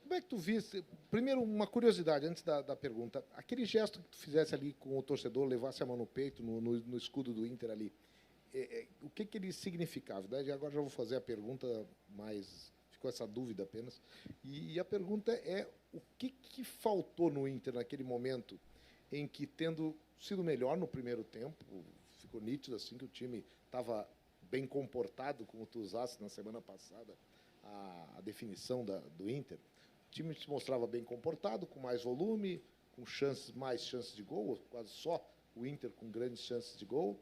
Como é que tu viste? Primeiro, uma curiosidade, antes da pergunta. Aquele gesto que tu fizesse ali com o torcedor, levasse a mão no peito, no escudo do Inter ali, o que ele significava? Daí agora já vou fazer a pergunta, mas ficou essa dúvida apenas. E a pergunta é, o que faltou no Inter naquele momento em que, tendo sido melhor no primeiro tempo, ficou nítido assim que o time estava bem comportado, como tu usaste na semana passada a definição do Inter. O time se mostrava bem comportado, com mais volume, com mais chances de gol, quase só o Inter com grandes chances de gol.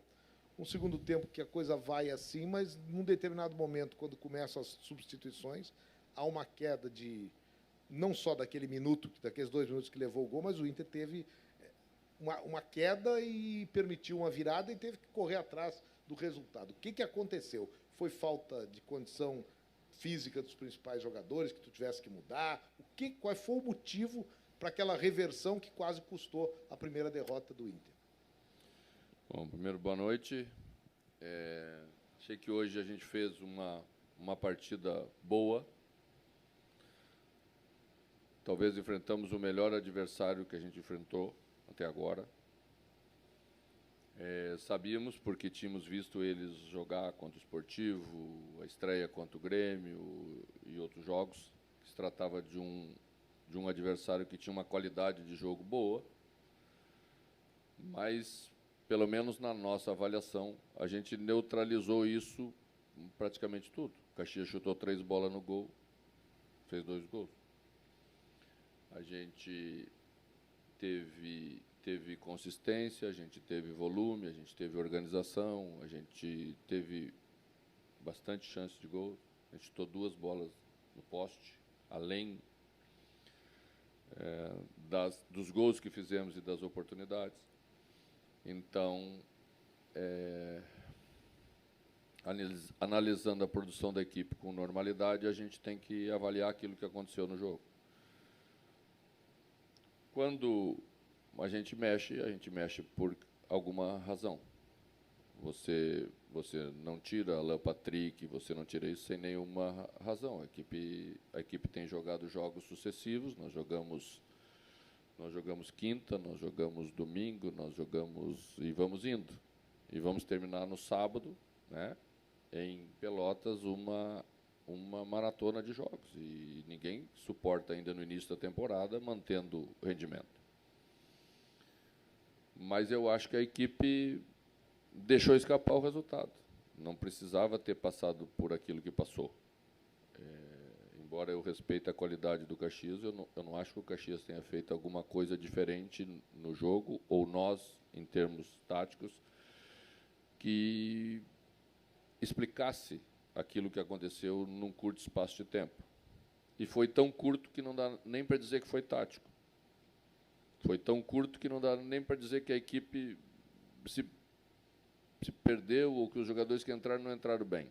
Um segundo tempo que a coisa vai assim, mas num determinado momento, quando começam as substituições, há uma queda de, não só daquele minuto, daqueles 2 minutos que levou o gol, mas o Inter teve uma queda e permitiu uma virada e teve que correr atrás do resultado. O que aconteceu? Foi falta de condição física dos principais jogadores, que tu tivesse que mudar? Qual foi o motivo para aquela reversão que quase custou a primeira derrota do Inter? Bom, primeiro, boa noite. Achei que hoje a gente fez uma partida boa. Talvez enfrentamos o melhor adversário que a gente enfrentou até agora. Sabíamos, porque tínhamos visto eles jogar contra o Sportivo, a estreia contra o Grêmio e outros jogos, que se tratava de um adversário que tinha uma qualidade de jogo boa, mas, pelo menos na nossa avaliação, a gente neutralizou isso praticamente tudo. O Caxias chutou 3 bolas no gol, fez 2 gols. A gente teve consistência, a gente teve volume, a gente teve organização, a gente teve bastante chance de gol. A gente chutou 2 bolas no poste, além dos gols que fizemos e das oportunidades. Então, analisando a produção da equipe com normalidade, a gente tem que avaliar aquilo que aconteceu no jogo. Quando a gente mexe por alguma razão. Você não tira Alan Patrick, você não tira isso sem nenhuma razão. A equipe tem jogado jogos sucessivos, nós jogamos quinta, nós jogamos domingo, nós jogamos e vamos indo. E vamos terminar no sábado, né, em Pelotas, uma maratona de jogos. E ninguém suporta ainda no início da temporada mantendo o rendimento. Mas eu acho que a equipe deixou escapar o resultado. Não precisava ter passado por aquilo que passou. Embora eu respeite a qualidade do Caxias, eu não acho que o Caxias tenha feito alguma coisa diferente no jogo, ou nós, em termos táticos, que explicasse aquilo que aconteceu num curto espaço de tempo. E foi tão curto que não dá nem para dizer que foi tático. Foi tão curto que não dá nem para dizer que a equipe se perdeu ou que os jogadores que entraram não entraram bem.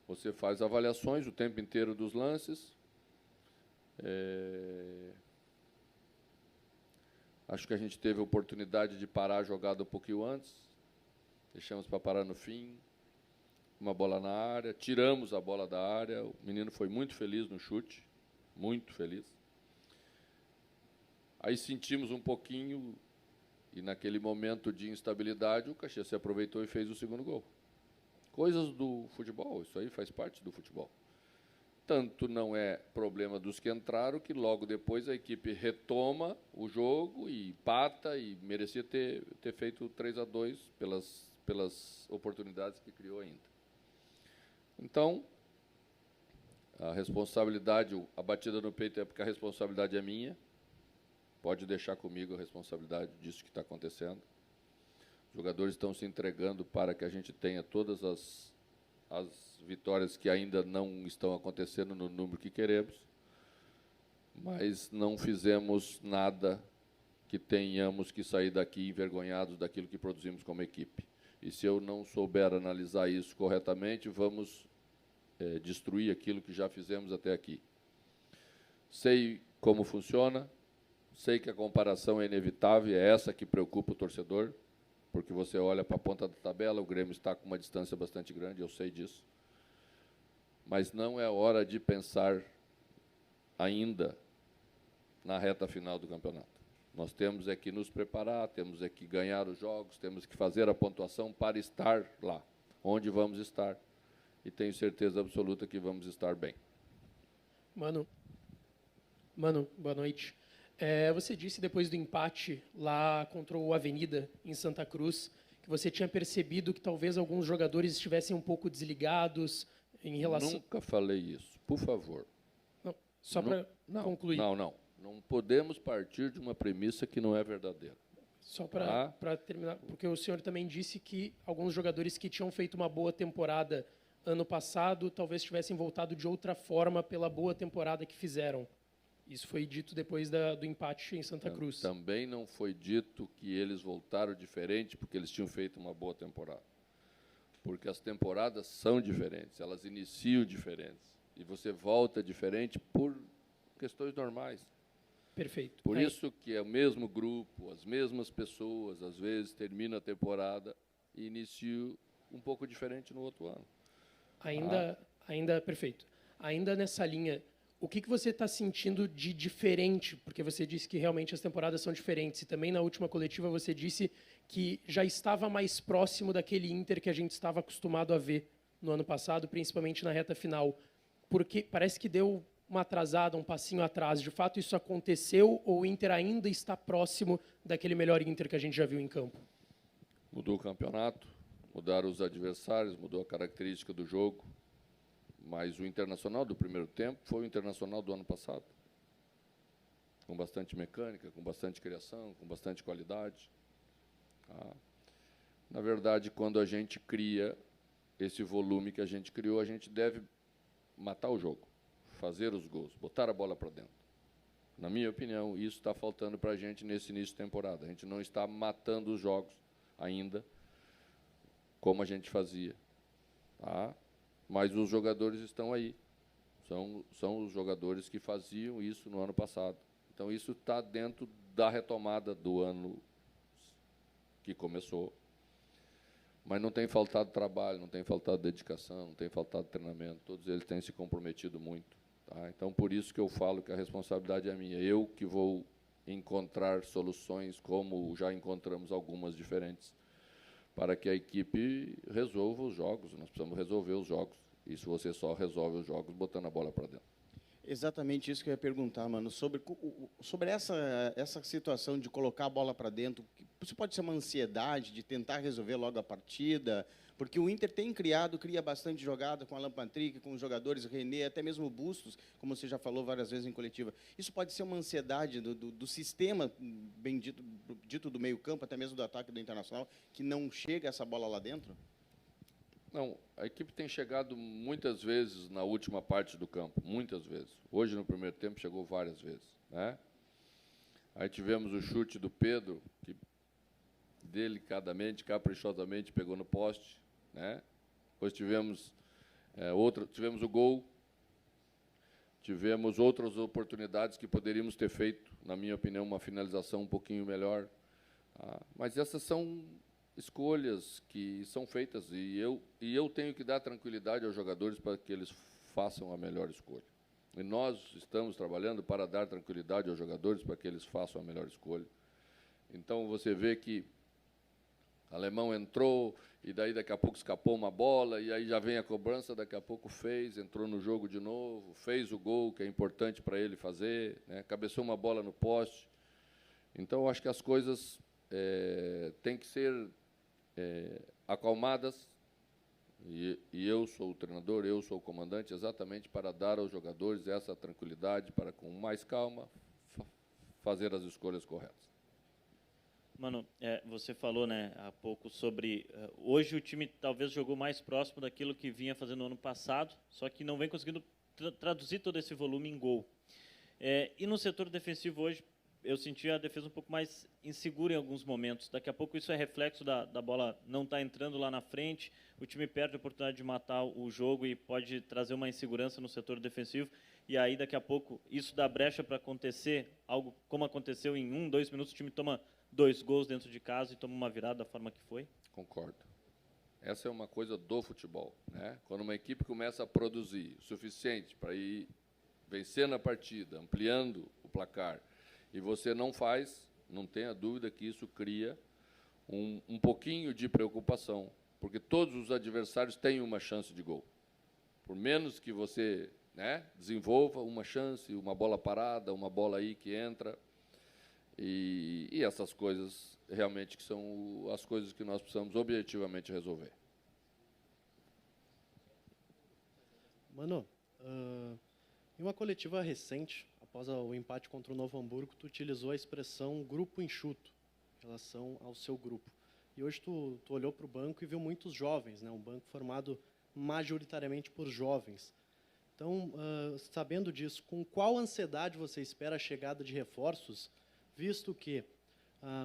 Você faz avaliações o tempo inteiro dos lances. Acho que a gente teve a oportunidade de parar a jogada um pouquinho antes. Deixamos para parar no fim. Uma bola na área. Tiramos a bola da área. O menino foi muito feliz no chute. Muito feliz. Aí sentimos um pouquinho, e naquele momento de instabilidade, o Caxias se aproveitou e fez o segundo gol. Coisas do futebol, isso aí faz parte do futebol. Tanto não é problema dos que entraram, que logo depois a equipe retoma o jogo e empata, e merecia ter feito 3-2 pelas oportunidades que criou ainda. Então, a responsabilidade, a batida no peito é porque a responsabilidade é minha. Pode deixar comigo a responsabilidade disso que está acontecendo. Os jogadores estão se entregando para que a gente tenha todas as vitórias que ainda não estão acontecendo no número que queremos, mas não fizemos nada que tenhamos que sair daqui envergonhados daquilo que produzimos como equipe. E se eu não souber analisar isso corretamente, vamos destruir aquilo que já fizemos até aqui. Sei como funciona. Sei que a comparação é inevitável, é essa que preocupa o torcedor, porque você olha para a ponta da tabela, o Grêmio está com uma distância bastante grande, eu sei disso. mas não é hora de pensar ainda na reta final do campeonato. Nós temos é que nos preparar, temos é que ganhar os jogos, temos que fazer a pontuação para estar lá, onde vamos estar. E tenho certeza absoluta que vamos estar bem. Mano, boa noite. Você disse depois do empate lá contra o Avenida, em Santa Cruz, que você tinha percebido que talvez alguns jogadores estivessem um pouco desligados em relação... Nunca falei isso, por favor. Não, só para concluir. Não podemos partir de uma premissa que não é verdadeira. Só para terminar, porque o senhor também disse que alguns jogadores que tinham feito uma boa temporada ano passado talvez tivessem voltado de outra forma pela boa temporada que fizeram. Isso foi dito depois do empate em Santa Cruz. Também não foi dito que eles voltaram diferente porque eles tinham feito uma boa temporada. Porque as temporadas são diferentes, elas iniciam diferentes. E você volta diferente por questões normais. Perfeito. Por isso que é o mesmo grupo, as mesmas pessoas, às vezes termina a temporada e inicia um pouco diferente no outro ano. Perfeito. Ainda nessa linha, o que você está sentindo de diferente? Porque você disse que realmente as temporadas são diferentes. E também na última coletiva você disse que já estava mais próximo daquele Inter que a gente estava acostumado a ver no ano passado, principalmente na reta final. Porque parece que deu uma atrasada, um passinho atrás. De fato, isso aconteceu ou o Inter ainda está próximo daquele melhor Inter que a gente já viu em campo? Mudou o campeonato, mudaram os adversários, mudou a característica do jogo. Mas o Internacional do primeiro tempo foi o Internacional do ano passado. Com bastante mecânica, com bastante criação, com bastante qualidade. Na verdade, quando a gente cria esse volume que a gente criou, a gente deve matar o jogo, fazer os gols, botar a bola para dentro. Na minha opinião, isso está faltando para a gente nesse início de temporada. A gente não está matando os jogos ainda, como a gente fazia. Mas os jogadores estão aí. São os jogadores que faziam isso no ano passado. Então, isso está dentro da retomada do ano que começou. Mas não tem faltado trabalho, não tem faltado dedicação, não tem faltado treinamento. Todos eles têm se comprometido muito. Então, por isso que eu falo que a responsabilidade é minha. Eu que vou encontrar soluções, como já encontramos algumas diferentes, para que a equipe resolva os jogos. Nós precisamos resolver os jogos. Isso você só resolve os jogos botando a bola para dentro. Exatamente isso que eu ia perguntar, mano. Sobre essa situação de colocar a bola para dentro, isso pode ser uma ansiedade de tentar resolver logo a partida, porque o Inter cria bastante jogada com Alan Patrick, com os jogadores René, até mesmo Bustos, como você já falou várias vezes em coletiva. Isso pode ser uma ansiedade do sistema, bem dito do meio-campo, até mesmo do ataque do Internacional, que não chega essa bola lá dentro? Não, a equipe tem chegado muitas vezes na última parte do campo, muitas vezes. Hoje, no primeiro tempo, chegou várias vezes. Aí tivemos o chute do Pedro, que delicadamente, caprichosamente pegou no poste. Depois tivemos o gol, tivemos outras oportunidades que poderíamos ter feito, na minha opinião, uma finalização um pouquinho melhor. Mas essas são escolhas que são feitas e eu tenho que dar tranquilidade aos jogadores para que eles façam a melhor escolha. E nós estamos trabalhando para dar tranquilidade aos jogadores para que eles façam a melhor escolha. Então, você vê que o alemão entrou e daí daqui a pouco escapou uma bola e aí já vem a cobrança, daqui a pouco entrou no jogo de novo, fez o gol, que é importante para ele fazer, cabeceou uma bola no poste. Então, eu acho que as coisas têm que ser acalmadas, e eu sou o treinador, eu sou o comandante, exatamente para dar aos jogadores essa tranquilidade, para, com mais calma, fazer as escolhas corretas. Mano, você falou há pouco sobre... hoje o time talvez jogou mais próximo daquilo que vinha fazendo no ano passado, só que não vem conseguindo traduzir todo esse volume em gol. E no setor defensivo hoje, eu senti a defesa um pouco mais insegura em alguns momentos. Daqui a pouco isso é reflexo da bola não estar entrando lá na frente, o time perde a oportunidade de matar o jogo e pode trazer uma insegurança no setor defensivo, e aí daqui a pouco isso dá brecha para acontecer algo como aconteceu em 1, 2 minutos, o time toma 2 gols dentro de casa e toma uma virada da forma que foi? Concordo. Essa é uma coisa do futebol, né? Quando uma equipe começa a produzir o suficiente para ir vencendo a partida, ampliando o placar, e você não faz, não tenha dúvida que isso cria um pouquinho de preocupação, porque todos os adversários têm uma chance de gol. Por menos que você, né, desenvolva uma chance, uma bola parada, uma bola aí que entra, e essas coisas realmente que são as coisas que nós precisamos objetivamente resolver. Mano, em uma coletiva recente, após o empate contra o Novo Hamburgo, tu utilizou a expressão grupo enxuto em relação ao seu grupo. E hoje tu olhou para o banco e viu muitos jovens, né? Um banco formado majoritariamente por jovens. Então, sabendo disso, com qual ansiedade você espera a chegada de reforços, visto que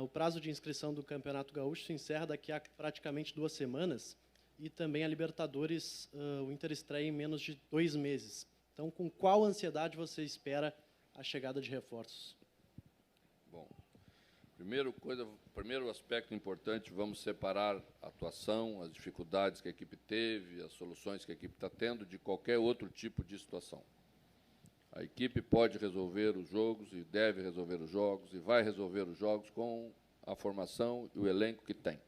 o prazo de inscrição do Campeonato Gaúcho se encerra daqui a praticamente 2 semanas e também a Libertadores, o Inter estreia em menos de 2 meses. Então, com qual ansiedade você espera a chegada de reforços? Bom, primeiro aspecto importante, vamos separar a atuação, as dificuldades que a equipe teve, as soluções que a equipe está tendo de qualquer outro tipo de situação. A equipe pode resolver os jogos e deve resolver os jogos e vai resolver os jogos com a formação e o elenco que tem.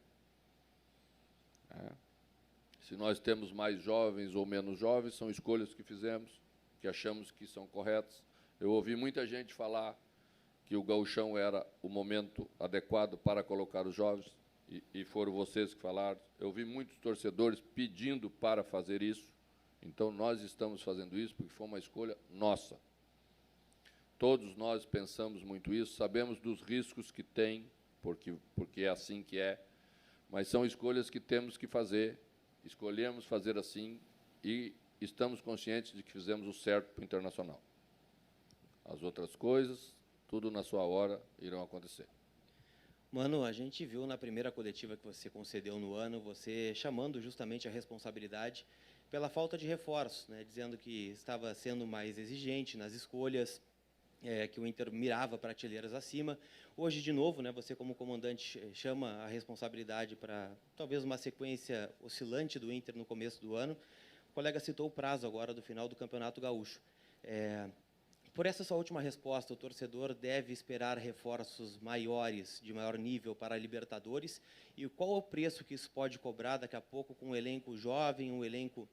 Se nós temos mais jovens ou menos jovens, são escolhas que fizemos, que achamos que são corretas. Eu ouvi muita gente falar que o gauchão era o momento adequado para colocar os jovens, e foram vocês que falaram. Eu vi muitos torcedores pedindo para fazer isso, então nós estamos fazendo isso porque foi uma escolha nossa. Todos nós pensamos muito isso, sabemos dos riscos que tem, porque é assim que é, mas são escolhas que temos que fazer, escolhemos fazer assim e estamos conscientes de que fizemos o certo para o Internacional. As outras coisas, tudo na sua hora, irão acontecer. Mano, a gente viu na primeira coletiva que você concedeu no ano, você chamando justamente a responsabilidade pela falta de reforço, né, dizendo que estava sendo mais exigente nas escolhas, que o Inter mirava prateleiras acima. Hoje, de novo, né, você como comandante chama a responsabilidade para talvez uma sequência oscilante do Inter no começo do ano. O colega citou o prazo agora do final do Campeonato Gaúcho. Por essa sua última resposta, o torcedor deve esperar reforços maiores, de maior nível para a Libertadores? E qual é o preço que isso pode cobrar daqui a pouco com um elenco jovem, um elenco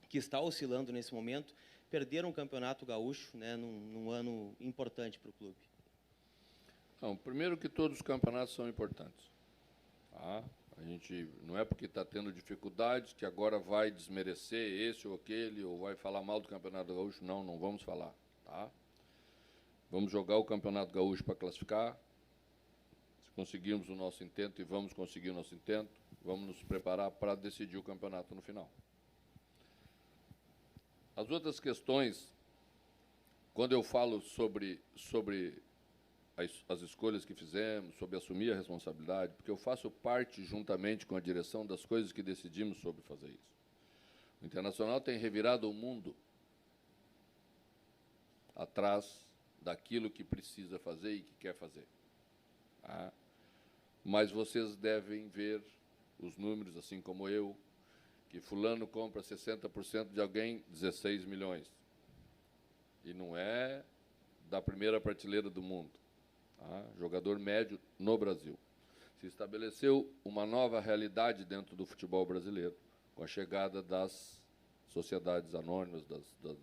que está oscilando nesse momento, perder um Campeonato Gaúcho, né, num ano importante para o clube? Não, primeiro que todos os campeonatos são importantes. Tá? A gente não é porque está tendo dificuldades que agora vai desmerecer esse ou aquele, ou vai falar mal do Campeonato Gaúcho. Não, não vamos falar. Tá? Vamos jogar o Campeonato Gaúcho para classificar. Se conseguirmos o nosso intento, e vamos conseguir o nosso intento, vamos nos preparar para decidir o campeonato no final. As outras questões, quando eu falo sobre as escolhas que fizemos, sobre assumir a responsabilidade, porque eu faço parte, juntamente com a direção, das coisas que decidimos sobre fazer isso. O Internacional tem revirado o mundo atrás daquilo que precisa fazer e que quer fazer. Tá? Mas vocês devem ver os números, assim como eu, que fulano compra 60% de alguém, 16 milhões. E não é da primeira prateleira do mundo. Tá? Jogador médio no Brasil. Se estabeleceu uma nova realidade dentro do futebol brasileiro, com a chegada das sociedades anônimas,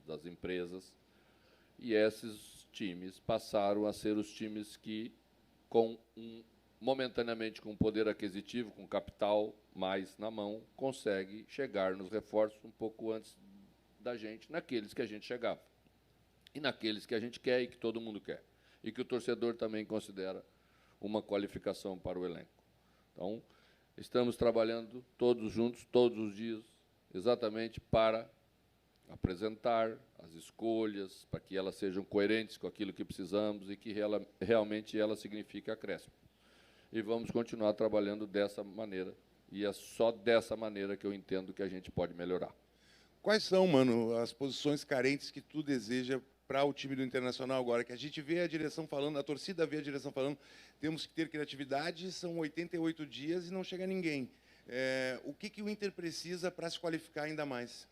das empresas, e esses times passaram a ser os times que, momentaneamente com poder aquisitivo, com capital mais na mão, consegue chegar nos reforços um pouco antes da gente, naqueles que a gente chegava. E naqueles que a gente quer e que todo mundo quer. E que o torcedor também considera uma qualificação para o elenco. Então, estamos trabalhando todos juntos, todos os dias, exatamente para apresentar as escolhas, para que elas sejam coerentes com aquilo que precisamos e que realmente ela signifique acréscimo. E vamos continuar trabalhando dessa maneira, e é só dessa maneira que eu entendo que a gente pode melhorar. Quais são, mano, as posições carentes que tu deseja para o time do Internacional agora? Que a gente vê a direção falando, a torcida vê a direção falando, temos que ter criatividade, são 88 dias e não chega ninguém. O que o Inter precisa para se qualificar ainda mais?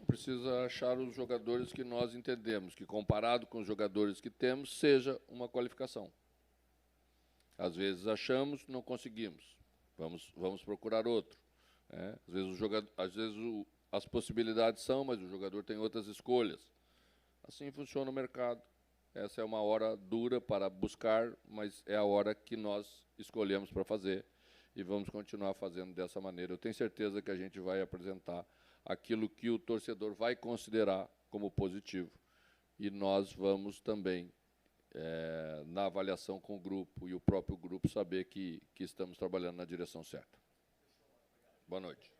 Precisa achar os jogadores que nós entendemos, que comparado com os jogadores que temos, seja uma qualificação. Às vezes achamos, não conseguimos. Vamos procurar outro. Né? Às vezes as possibilidades são, mas o jogador tem outras escolhas. Assim funciona o mercado. Essa é uma hora dura para buscar, mas é a hora que nós escolhemos para fazer e vamos continuar fazendo dessa maneira. Eu tenho certeza que a gente vai apresentar aquilo que o torcedor vai considerar como positivo. E nós vamos também, na avaliação com o grupo e o próprio grupo, saber que estamos trabalhando na direção certa. Boa noite.